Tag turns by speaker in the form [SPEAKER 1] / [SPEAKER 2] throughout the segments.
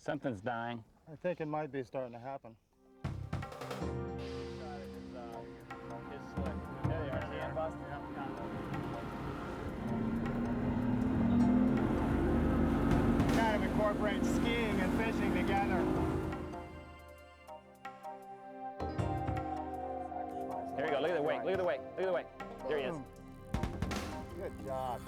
[SPEAKER 1] Something's dying.
[SPEAKER 2] I think it might be starting to happen.
[SPEAKER 1] His slick. There they are, see it, Bust?
[SPEAKER 2] Kind of incorporates skiing and fishing together.
[SPEAKER 1] Here you go, look at the weight, look at the weight, look at the weight. There he is.
[SPEAKER 2] Good job.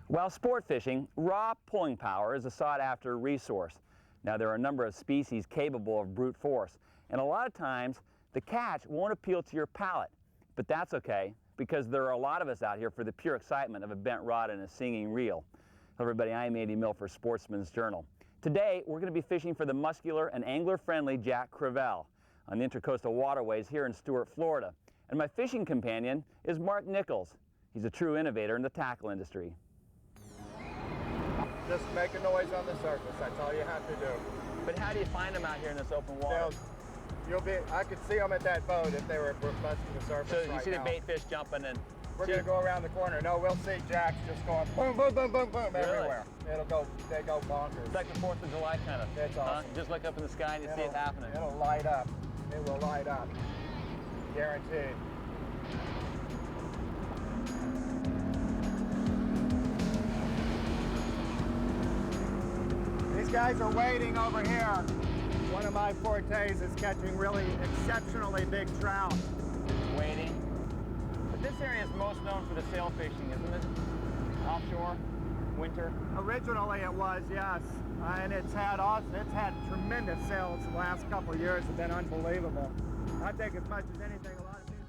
[SPEAKER 1] While sport fishing, raw pulling power is a sought-after resource. Now, there are a number of species capable of brute force, and a lot of times the catch won't appeal to your palate. But that's okay, because there are a lot of us out here for the pure excitement of a bent rod and a singing reel. Hello everybody, I'm Andy Mill for Sportsman's Journal. Today, we're going to be fishing for the muscular and angler-friendly Jack Crevalle on the intercoastal waterways here in Stuart, Florida. And my fishing companion is Mark Nichols. He's a true innovator in the tackle industry.
[SPEAKER 2] Just make a noise on the surface. That's all you have to do.
[SPEAKER 1] But how do you find them out here in this open water?
[SPEAKER 2] I could see them at that boat if they were busting the surface.
[SPEAKER 1] So you see the bait fish jumping and...
[SPEAKER 2] We're going to go around the corner. No, we'll see jacks just going boom, boom, boom, boom, boom everywhere. They go bonkers.
[SPEAKER 1] It's like the 4th of July kind of.
[SPEAKER 2] It's awesome.
[SPEAKER 1] Just look up in the sky and you see it happening.
[SPEAKER 2] It'll light up. It will light up. Guaranteed. These guys are waiting over here. One of my fortes is catching really exceptionally big trout.
[SPEAKER 1] Waiting. But this area is most known for the sail fishing, isn't it? Offshore, winter.
[SPEAKER 2] Originally it was, yes. And it's had tremendous sales the last couple of years. Have been unbelievable. I think as much as anything, a lot of people.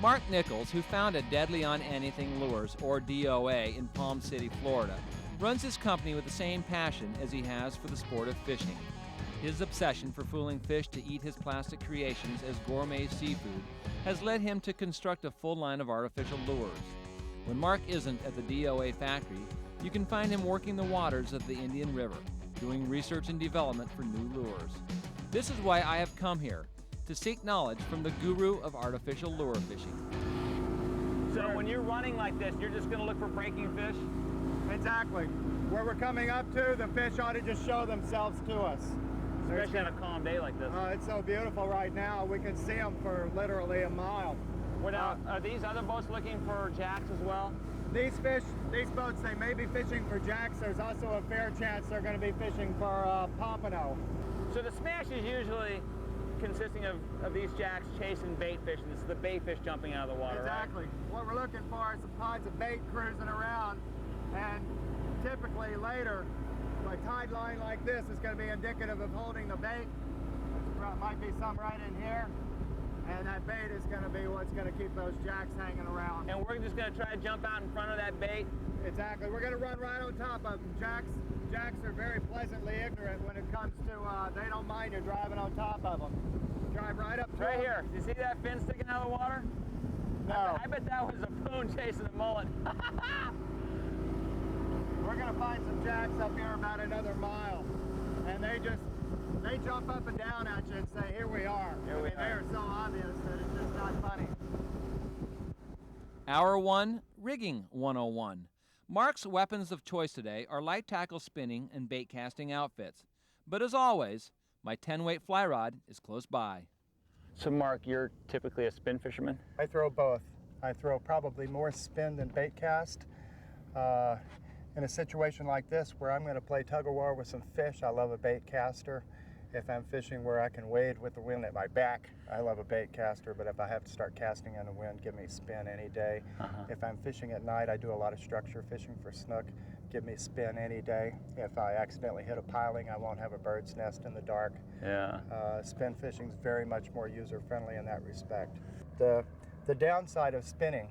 [SPEAKER 3] Mark Nichols, who founded Deadly on Anything Lures, or D.O.A, in Palm City, Florida, runs his company with the same passion as he has for the sport of fishing. His obsession for fooling fish to eat his plastic creations as gourmet seafood has led him to construct a full line of artificial lures. When Mark isn't at the D.O.A factory, you can find him working the waters of the Indian River, doing research and development for new lures. This is why I have come here, to seek knowledge from the guru of artificial lure fishing.
[SPEAKER 1] So when you're running like this, you're just going to look for breaking fish?
[SPEAKER 2] Exactly. Where we're coming up to, the fish ought to just show themselves to us.
[SPEAKER 1] Especially on a calm day like this.
[SPEAKER 2] It's so beautiful right now. We can see them for literally a mile.
[SPEAKER 1] Are these other boats looking for jacks as well?
[SPEAKER 2] These boats, they may be fishing for jacks. There's also a fair chance they're going to be fishing for pompano.
[SPEAKER 1] So the smash is usually consisting of these jacks chasing bait fish, and this is the bait fish jumping out of the water,
[SPEAKER 2] exactly.
[SPEAKER 1] Right?
[SPEAKER 2] What we're looking for is some pods of bait cruising around, and typically later, a tide line like this is going to be indicative of holding the bait. There might be some right in here, and that bait is going to be what's going to keep those jacks hanging around.
[SPEAKER 1] And we're just going to try to jump out in front of that bait?
[SPEAKER 2] Exactly. We're going to run right on top of them. Jacks are very pleasantly ignorant when it comes to, they don't mind you driving on top of them. Drive right up to
[SPEAKER 1] right
[SPEAKER 2] them.
[SPEAKER 1] here. You see that fin sticking out of the water?
[SPEAKER 2] No.
[SPEAKER 1] I bet that was a poon chasing a mullet.
[SPEAKER 2] We're going to find some jacks up here about another mile, and they jump up and down at you and say, here we are. They are so obvious that it's just not funny.
[SPEAKER 3] Hour 1, Rigging 101. Mark's weapons of choice today are light tackle spinning and bait casting outfits. But as always, my 10-weight fly rod is close by.
[SPEAKER 1] So Mark, you're typically a spin fisherman?
[SPEAKER 2] I throw both. I throw probably more spin than bait cast. In a situation like this where I'm going to play tug-of-war with some fish, I love a bait caster. If I'm fishing where I can wade with the wind at my back, I love a bait caster, but if I have to start casting in the wind, give me spin any day. If I'm fishing at night, I do a lot of structure fishing for snook, give me spin any day. If I accidentally hit a piling, I won't have a bird's nest in the dark.
[SPEAKER 1] Yeah.
[SPEAKER 2] Spin fishing is very much more user-friendly in that respect. The The downside of spinning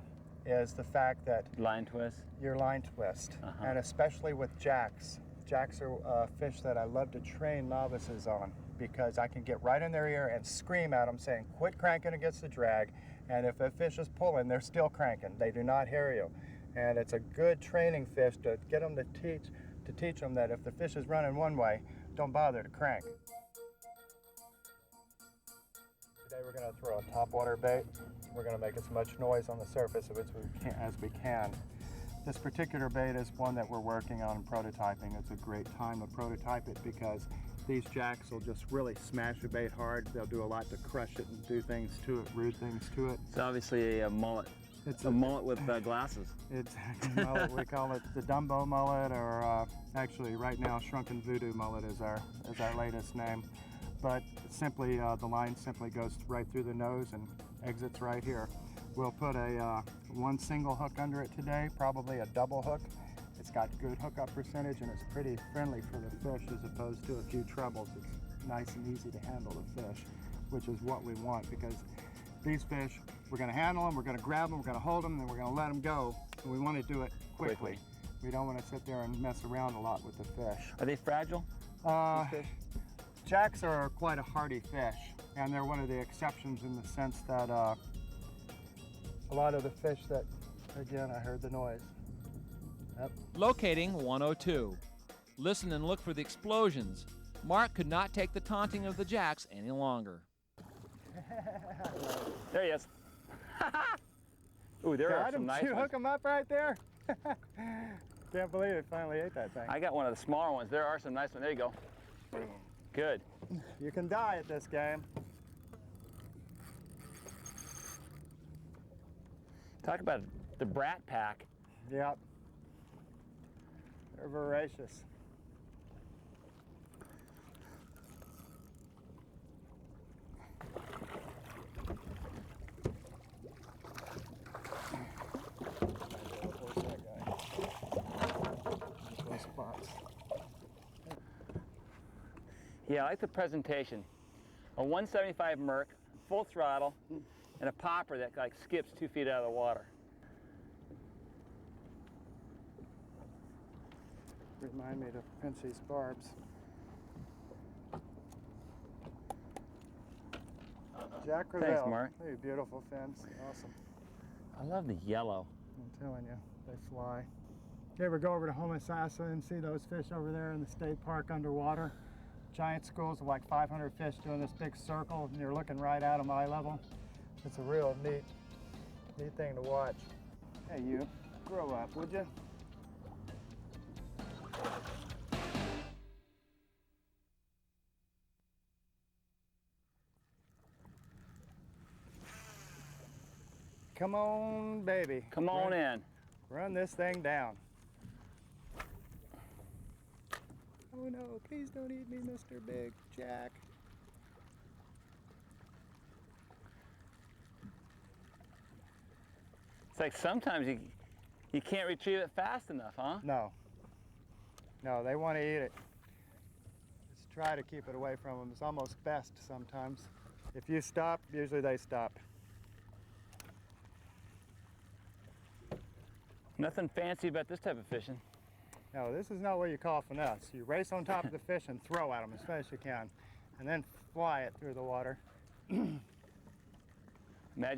[SPEAKER 2] is the fact that
[SPEAKER 1] Line twist.
[SPEAKER 2] your line twist, and especially with jacks. Jacks are fish that I love to train novices on because I can get right in their ear and scream at them saying, quit cranking against the drag, and if a fish is pulling, they're still cranking. They do not hear you. And it's a good training fish to get them to teach them that if the fish is running one way, don't bother to crank. Today we're going to throw a topwater bait. We're going to make as much noise on the surface of it as we can. This particular bait is one that we're working on prototyping. It's a great time to prototype it because these jacks will just really smash the bait hard. They'll do a lot to crush it and do things to it, rude things to it.
[SPEAKER 1] It's obviously a mullet.
[SPEAKER 2] It's
[SPEAKER 1] a mullet with glasses.
[SPEAKER 2] It's a mullet. We call it the Dumbo mullet, or actually right now Shrunken Voodoo mullet is our latest name. But simply the line simply goes right through the nose and exits right here. We'll put a one single hook under it today, probably a double hook. It's got good hookup percentage and it's pretty friendly for the fish as opposed to a few trebles. It's nice and easy to handle the fish, which is what we want, because these fish, we're going to handle them, we're going to grab them, we're going to hold them, and then we're going to let them go. And we want to do it quickly. We don't want to sit there and mess around a lot with the fish.
[SPEAKER 1] Are they fragile?
[SPEAKER 2] Fish? Jacks are quite a hardy fish, and they're one of the exceptions in the sense that a lot of the fish that, again, I heard the noise. Yep.
[SPEAKER 3] Locating 102. Listen and look for the explosions. Mark could not take the taunting of the jacks any longer.
[SPEAKER 1] There he is. Ooh, there are some nice
[SPEAKER 2] ones. Did you hook
[SPEAKER 1] ones.
[SPEAKER 2] him up right there? Can't believe it finally ate that thing.
[SPEAKER 1] I got one of the smaller ones. There are some nice ones. There you go. Good.
[SPEAKER 2] You can die at this game.
[SPEAKER 1] Talk about the brat pack.
[SPEAKER 2] Yep. They're voracious.
[SPEAKER 1] Yeah, I like the presentation. A 175 Merc, full throttle, and a popper that like skips 2 feet out of the water.
[SPEAKER 2] Remind me to pinch these barbs. Jack Crevalle.
[SPEAKER 1] Thanks, Mark.
[SPEAKER 2] Hey, beautiful fins. Awesome.
[SPEAKER 1] I love the yellow.
[SPEAKER 2] I'm telling you, they fly. You ever go over to Homosassa and see those fish over there in the state park underwater? Giant schools of like 500 fish doing this big circle, and you're looking right at them eye level. It's a real neat thing to watch. Hey, you, grow up, would you? Come on, baby.
[SPEAKER 1] Come on in.
[SPEAKER 2] Run this thing down. Oh no, please don't eat me, Mr. Big Jack.
[SPEAKER 1] It's like sometimes you can't retrieve it fast enough, huh?
[SPEAKER 2] No. No, they want to eat it. Just try to keep it away from them. It's almost best sometimes. If you stop, usually they stop.
[SPEAKER 1] Nothing fancy about this type of fishing.
[SPEAKER 2] No, this is not what you call finesse. You race on top of the fish and throw at them as fast as you can, and then fly it through the water.
[SPEAKER 1] Imagine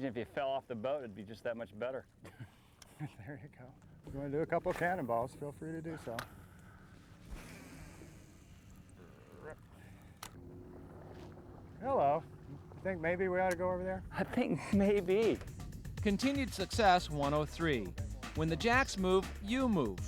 [SPEAKER 1] if you fell off the boat, it'd be just that much better.
[SPEAKER 2] There you go. If you want to do a couple of cannonballs, feel free to do so. Hello. You think maybe we ought to go over there?
[SPEAKER 1] I think maybe.
[SPEAKER 3] Continued success 103. When the jacks move, you move.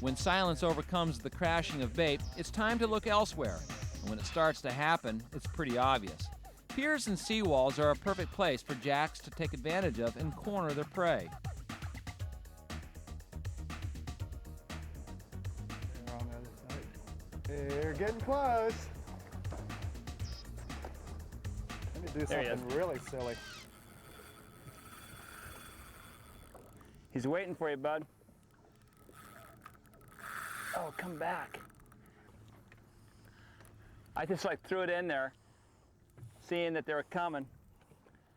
[SPEAKER 3] When silence overcomes the crashing of bait, it's time to look elsewhere. And when it starts to happen, it's pretty obvious. Piers and seawalls are a perfect place for jacks to take advantage of and corner their prey.
[SPEAKER 2] They're on the other side. They're getting close. Let me do something really silly.
[SPEAKER 1] He's waiting for you, bud. Oh, come back. I just like threw it in there, seeing that they were coming.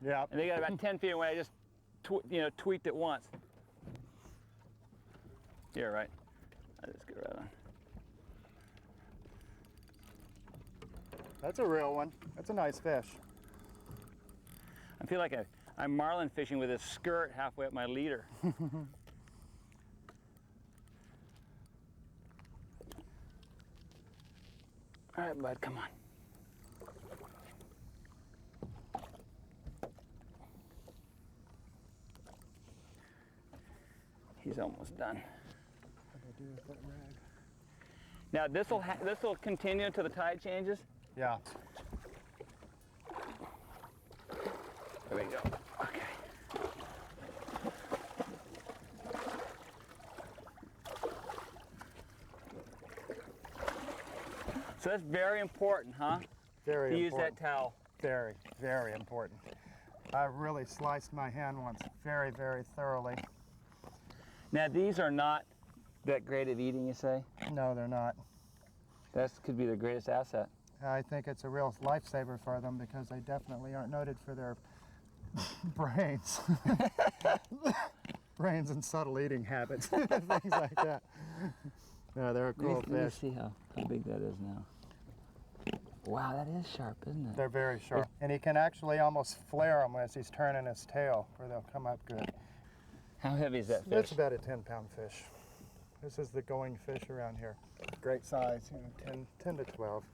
[SPEAKER 2] Yeah.
[SPEAKER 1] And they got about 10 feet away. I just tweaked it once. Yeah, right. I just get right on.
[SPEAKER 2] That's a real one. That's a nice fish.
[SPEAKER 1] I feel like I'm marlin fishing with a skirt halfway up my leader. All right, bud, come on. He's almost done.
[SPEAKER 2] What do I do with that rag?
[SPEAKER 1] Now this will continue until the tide changes.
[SPEAKER 2] Yeah.
[SPEAKER 1] There we go. Okay. So that's very important, huh?
[SPEAKER 2] Very
[SPEAKER 1] to
[SPEAKER 2] important.
[SPEAKER 1] use that towel.
[SPEAKER 2] Very, very important. I really sliced my hand once very, very thoroughly.
[SPEAKER 1] Now these are not that great at eating, you say?
[SPEAKER 2] No, they're not.
[SPEAKER 1] That could be the greatest asset.
[SPEAKER 2] I think it's a real lifesaver for them because they definitely aren't noted for their brains. Brains and subtle eating habits, things like that. No, they're a cool
[SPEAKER 1] Let me
[SPEAKER 2] fish.
[SPEAKER 1] see how big that is now. Wow, that is sharp, isn't it?
[SPEAKER 2] They're very sharp. And he can actually almost flare them as he's turning his tail, where they'll come up good.
[SPEAKER 1] How heavy is that fish?
[SPEAKER 2] It's about a 10-pound fish. This is the going fish around here. Great size, 10 to 12.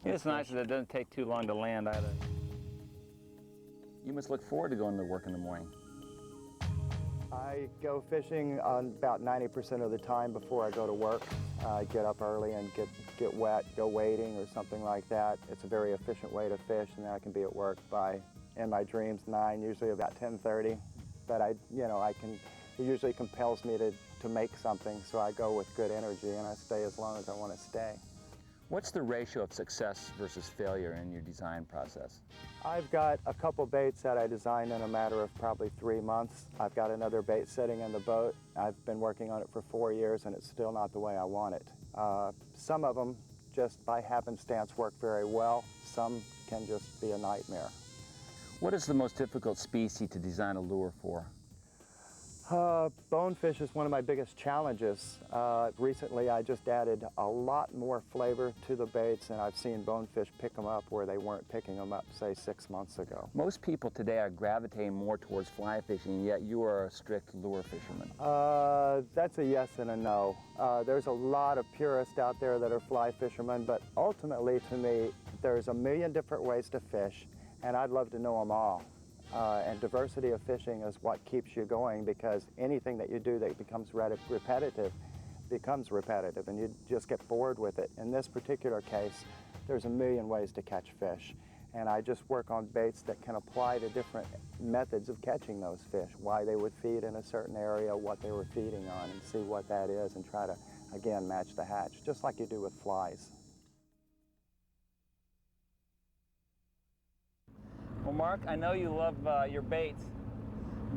[SPEAKER 1] It's nice that it doesn't take too long to land either. You must look forward to going to work in the morning.
[SPEAKER 2] I go fishing on about 90% of the time before I go to work. I get up early and get wet, go wading or something like that. It's a very efficient way to fish, and then I can be at work by, in my dreams, 9, usually about 10:30. But it usually compels me to make something, so I go with good energy and I stay as long as I want to stay.
[SPEAKER 1] What's the ratio of success versus failure in your design process?
[SPEAKER 2] I've got a couple baits that I designed in a matter of probably 3 months. I've got another bait sitting in the boat. I've been working on it for 4 years and it's still not the way I want it. Some of them, just by happenstance, work very well. Some can just be a nightmare.
[SPEAKER 1] What is the most difficult species to design a lure for?
[SPEAKER 2] Bonefish is one of my biggest challenges. Recently I just added a lot more flavor to the baits, and I've seen bonefish pick them up where they weren't picking them up, say, 6 months ago.
[SPEAKER 1] Most people today are gravitating more towards fly fishing, yet you are a strict lure fisherman.
[SPEAKER 2] That's a yes and a no. There's a lot of purists out there that are fly fishermen, but ultimately to me, there's a million different ways to fish, and I'd love to know them all. And diversity of fishing is what keeps you going, because anything that you do that becomes repetitive becomes repetitive, and you just get bored with it. In this particular case, there's a million ways to catch fish, and I just work on baits that can apply to different methods of catching those fish, why they would feed in a certain area, what they were feeding on, and see what that is, and try to, again, match the hatch, just like you do with flies.
[SPEAKER 1] Well, Mark, I know you love your baits,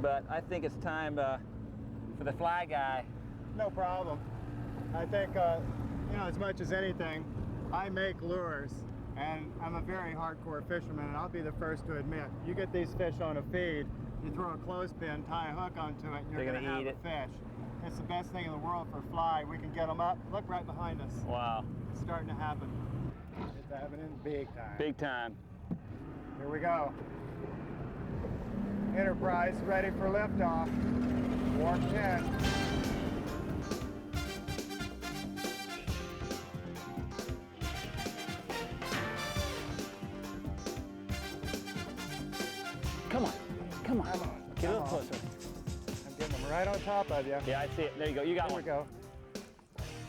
[SPEAKER 1] but I think it's time for the fly guy.
[SPEAKER 2] No problem. I think, as much as anything, I make lures, and I'm a very hardcore fisherman, and I'll be the first to admit, you get these fish on a feed, you throw a clothespin, tie a hook onto it, and you're going to have a fish. It's the best thing in the world for fly. We can get them up. Look right behind us.
[SPEAKER 1] Wow.
[SPEAKER 2] It's starting to happen. It's happening big time.
[SPEAKER 1] Big time.
[SPEAKER 2] Here we go. Enterprise ready for liftoff. Warp 10.
[SPEAKER 1] Come on, come on. Get a little closer.
[SPEAKER 2] I'm getting them right on top of you.
[SPEAKER 1] Yeah, I see it. There you go. You got
[SPEAKER 2] Here
[SPEAKER 1] one.
[SPEAKER 2] we go.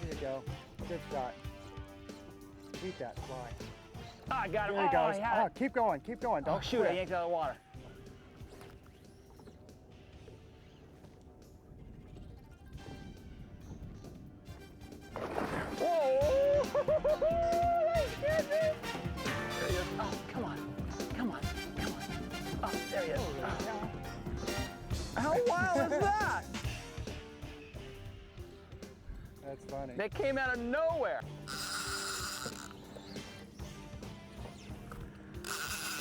[SPEAKER 2] Here you go. Good shot. Eat that fly.
[SPEAKER 1] Oh, I got him.
[SPEAKER 2] There he goes.
[SPEAKER 1] I had it.
[SPEAKER 2] Keep going, keep going. Don't
[SPEAKER 1] Oh, shoot,
[SPEAKER 2] quit.
[SPEAKER 1] I yanked it out of the water. Whoa! That scared me. There he is. Oh, come on. Come on. Come on. Oh, there he is. Oh. How wild is that?
[SPEAKER 2] That's funny.
[SPEAKER 1] They came out of nowhere.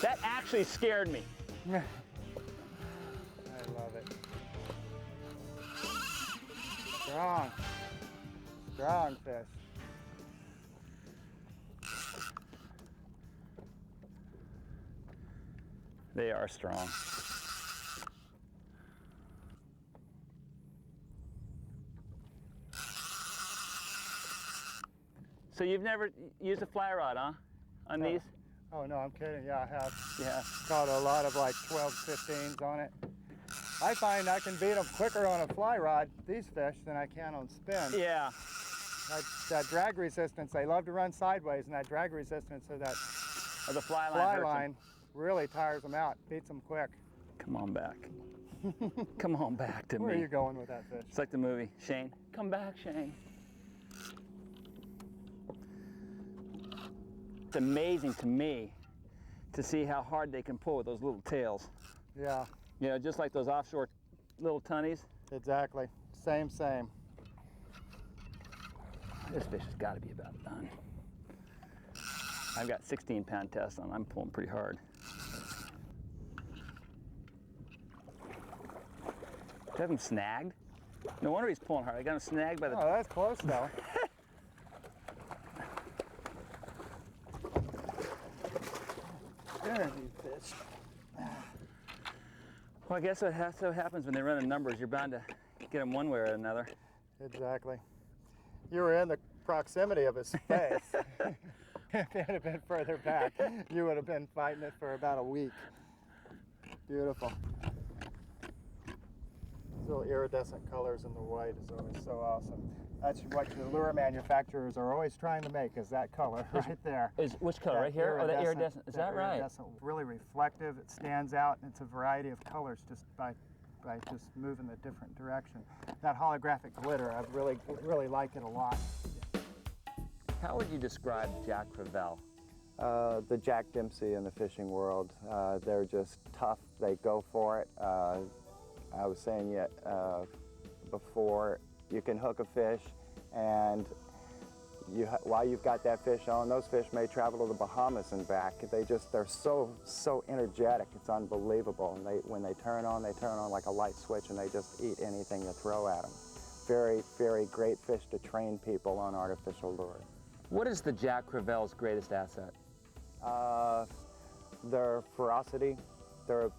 [SPEAKER 1] That actually scared me.
[SPEAKER 2] I love it. Strong. Strong fish.
[SPEAKER 1] They are strong. So you've never used a fly rod, huh? On these?
[SPEAKER 2] Oh no, I'm kidding. Yeah, I have.
[SPEAKER 1] Yeah.
[SPEAKER 2] Caught a lot of like 12, 15s on it. I find I can beat them quicker on a fly rod, these fish, than I can on spin.
[SPEAKER 1] Yeah.
[SPEAKER 2] That drag resistance, they love to run sideways, and that drag resistance of that
[SPEAKER 1] Or the fly line.
[SPEAKER 2] fly line really tires them out, beats them quick.
[SPEAKER 1] Come on back. Come on back to me.
[SPEAKER 2] Where are you going with that fish?
[SPEAKER 1] It's like the movie, Shane. Come back, Shane. It's amazing to me to see how hard they can pull with those little tails.
[SPEAKER 2] Yeah,
[SPEAKER 1] You know, just like those offshore little tunnies.
[SPEAKER 2] exactly. Same.
[SPEAKER 1] This fish has got to be about done. I've got 16-pound test on. I'm pulling pretty hard. Do I have him snagged? No wonder he's pulling hard. I got him snagged by the...
[SPEAKER 2] Oh, that's close though. There you fish.
[SPEAKER 1] Well, I guess what so happens when they run in numbers, you're bound to get them one way or another.
[SPEAKER 2] Exactly. You were in the proximity of his face. If it had been further back, you would have been fighting it for about a week. Beautiful. These little iridescent colors in the white is always so awesome. That's what the lure manufacturers are always trying to make, is that color right there.
[SPEAKER 1] Is which color? Right here? Oh, the iridescent. Is that right?
[SPEAKER 2] Iridescent, really reflective. It stands out, and it's a variety of colors just by just moving the different direction. That holographic glitter, I really like it a lot.
[SPEAKER 1] How would you describe Jack Crevalle?
[SPEAKER 4] The Jack Dempsey in the fishing world. They're just tough. They go for it. I was saying before, you can hook a fish, and while you've got that fish on, those fish may travel to the Bahamas and back. They're so energetic. It's unbelievable. And when they turn on like a light switch, and they just eat anything you throw at them. Very, very great fish to train people on artificial lures.
[SPEAKER 1] What is the Jack Crevalle's greatest asset?
[SPEAKER 4] Their ferocity, their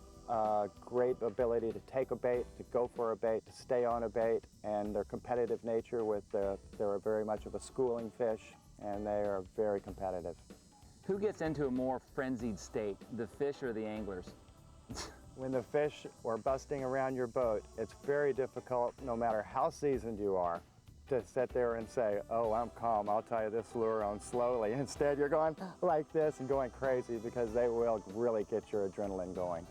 [SPEAKER 4] great ability to take a bait, to go for a bait, to stay on a bait, and their competitive nature they're very much of a schooling fish, and they are very competitive.
[SPEAKER 1] Who gets into a more frenzied state, the fish or the anglers?
[SPEAKER 4] When the fish are busting around your boat, it's very difficult, no matter how seasoned you are, to sit there and say, oh, I'm calm, I'll tie this lure on slowly. Instead, you're going like this and going crazy, because they will really get your adrenaline going.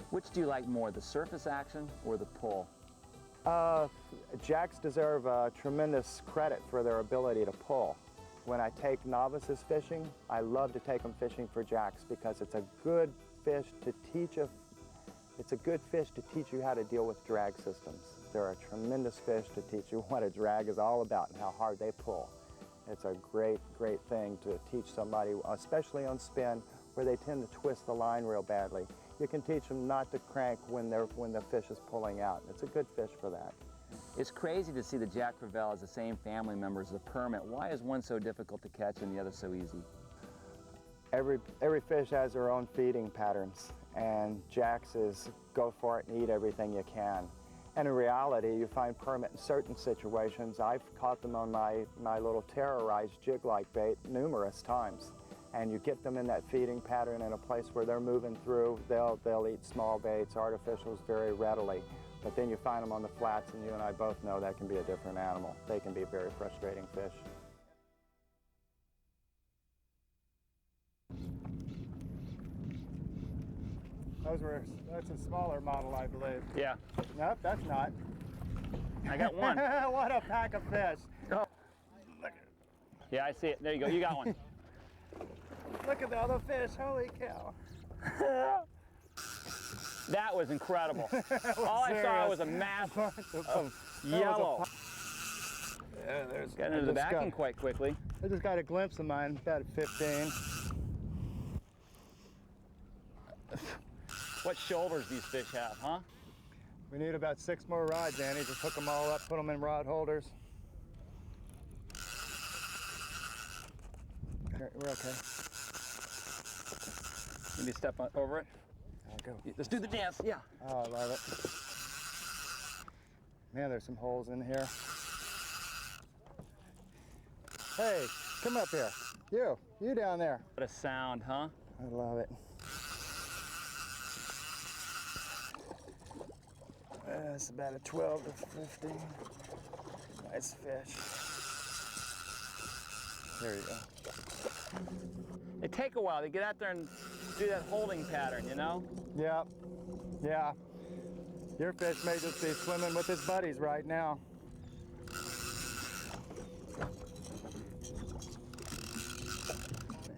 [SPEAKER 1] Which do you like more, the surface action or the pull?
[SPEAKER 4] Jacks deserve tremendous credit for their ability to pull. When I take novices fishing, I love to take them fishing for jacks, because it's a good fish to teach you how to deal with drag systems. They're a tremendous fish to teach you what a drag is all about and how hard they pull. It's a great, great thing to teach somebody, especially on spin, where they tend to twist the line real badly. You can teach them not to crank when the fish is pulling out. It's a good fish for that.
[SPEAKER 1] It's crazy to see the Jack Crevalle as the same family member as the permit. Why is one so difficult to catch and the other so easy?
[SPEAKER 4] Every fish has their own feeding patterns, and Jacks is go for it and eat everything you can. And in reality, you find permit in certain situations. I've caught them on my little terrorized jig-like bait numerous times. And you get them in that feeding pattern in a place where they're moving through, they'll eat small baits, artificials very readily. But then you find them on the flats, and you and I both know that can be a different animal. They can be very frustrating fish.
[SPEAKER 2] That's a smaller model, I believe.
[SPEAKER 1] Yeah.
[SPEAKER 2] Nope, that's not.
[SPEAKER 1] I got one.
[SPEAKER 2] What a pack of fish.
[SPEAKER 1] Oh. Yeah, I see it. There you go. You got one.
[SPEAKER 2] Look at the other fish, holy cow.
[SPEAKER 1] That was incredible. All I saw was a mass of yellow.
[SPEAKER 2] Yeah, there's.
[SPEAKER 1] Got into the backing quite quickly.
[SPEAKER 2] I just got a glimpse of mine, about 15.
[SPEAKER 1] What shoulders these fish have, huh?
[SPEAKER 2] We need about 6 more rods, Andy. Just hook them all up, put them in rod holders. We're okay.
[SPEAKER 1] Maybe step over it.
[SPEAKER 2] I'll go.
[SPEAKER 1] Let's do the dance, yeah.
[SPEAKER 2] Oh, I love it. Man, there's some holes in here. Hey, come up here. You down there.
[SPEAKER 1] What a sound, huh?
[SPEAKER 2] I love it. That's about a 12 to 15. Nice fish. There you go.
[SPEAKER 1] They take a while to get out there and do that holding pattern, you know?
[SPEAKER 2] Yeah, yeah. Your fish may just be swimming with his buddies right now.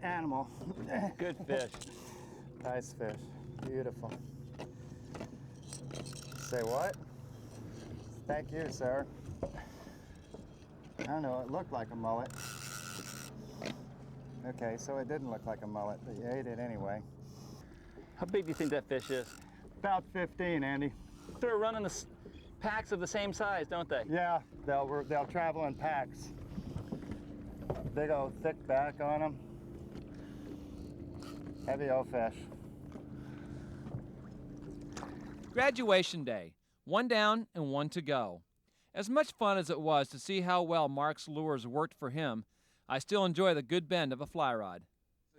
[SPEAKER 2] Animal.
[SPEAKER 1] Good fish.
[SPEAKER 2] Nice fish. Beautiful. Say what? Thank you, sir. I don't know, it looked like a mullet. Okay, so it didn't look like a mullet, but you ate it anyway.
[SPEAKER 1] How big do you think that fish is?
[SPEAKER 2] About 15, Andy.
[SPEAKER 1] They're running the packs of the same size, don't they?
[SPEAKER 2] Yeah, they'll travel in packs. Big old thick back on them. Heavy old fish.
[SPEAKER 3] Graduation day. 1 down and 1 to go. As much fun as it was to see how well Mark's lures worked for him, I still enjoy the good bend of a fly rod.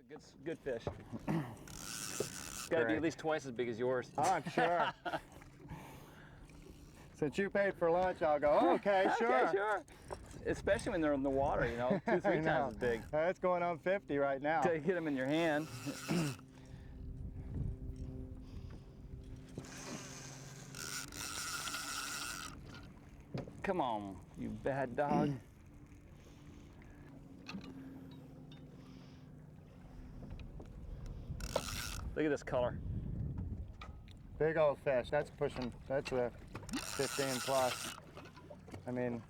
[SPEAKER 1] It's a good fish. It's got to be at least twice as big as yours.
[SPEAKER 2] Oh, I'm sure. Since you paid for lunch, I'll go, okay, sure.
[SPEAKER 1] Okay, sure. Especially when they're in the water, you know, 2, 3 times as big.
[SPEAKER 2] It's going on 50 right now.
[SPEAKER 1] Until you get them in your hand. Come on, you bad dog. Look at this color.
[SPEAKER 2] Big old fish. That's a 15 plus. I mean,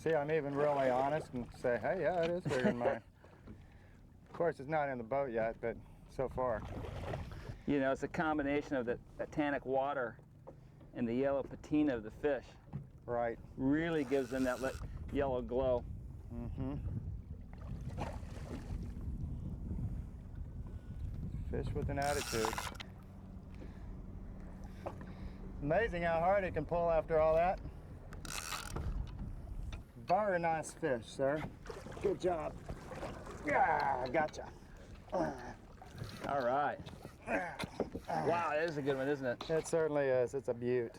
[SPEAKER 2] see, I'm even really honest and say, hey, yeah, it is bigger than mine. Of course, it's not in the boat yet, but so far.
[SPEAKER 1] You know, it's a combination of the tannic water and the yellow patina of the fish.
[SPEAKER 2] Right.
[SPEAKER 1] Really gives them that yellow glow.
[SPEAKER 2] Mm-hmm. Fish with an attitude. Amazing how hard it can pull after all that. Very nice fish, sir. Good job. Yeah, gotcha.
[SPEAKER 1] All right. Wow, that is a good one, isn't it?
[SPEAKER 2] It certainly is. It's a beaut.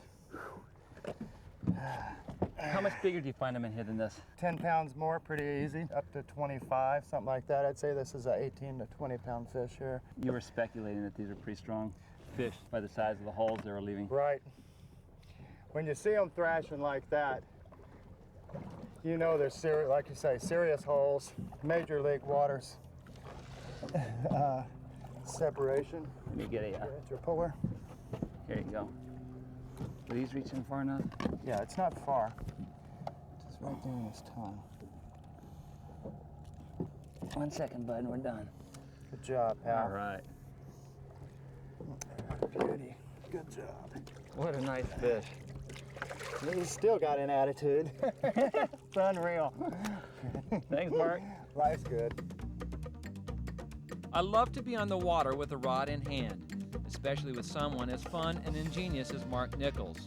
[SPEAKER 1] How much bigger do you find them in here than this?
[SPEAKER 2] 10 pounds more, pretty easy. Up to 25, something like that. I'd say this is a 18 to 20 pound fish here.
[SPEAKER 1] You were speculating that these are pretty strong fish by the size of the holes they were leaving.
[SPEAKER 2] Right. When you see them thrashing like that, you know they're like you say, serious holes, major league waters. Separation.
[SPEAKER 1] Let me get a,
[SPEAKER 2] That's your puller.
[SPEAKER 1] here you go. Are these reaching far enough?
[SPEAKER 2] Yeah, it's not far. Just right there in his tongue.
[SPEAKER 1] 1 second, bud, and we're done.
[SPEAKER 2] Good job, pal.
[SPEAKER 1] All right.
[SPEAKER 2] Beauty. Good job.
[SPEAKER 1] What a nice fish.
[SPEAKER 2] He's still got an attitude. It's unreal.
[SPEAKER 1] Thanks, Mark.
[SPEAKER 2] Life's good.
[SPEAKER 3] I love to be on the water with a rod in hand, especially with someone as fun and ingenious as Mark Nichols.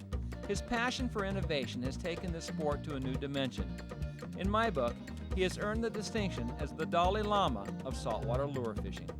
[SPEAKER 3] His passion for innovation has taken this sport to a new dimension. In my book, he has earned the distinction as the Dalai Lama of saltwater lure fishing.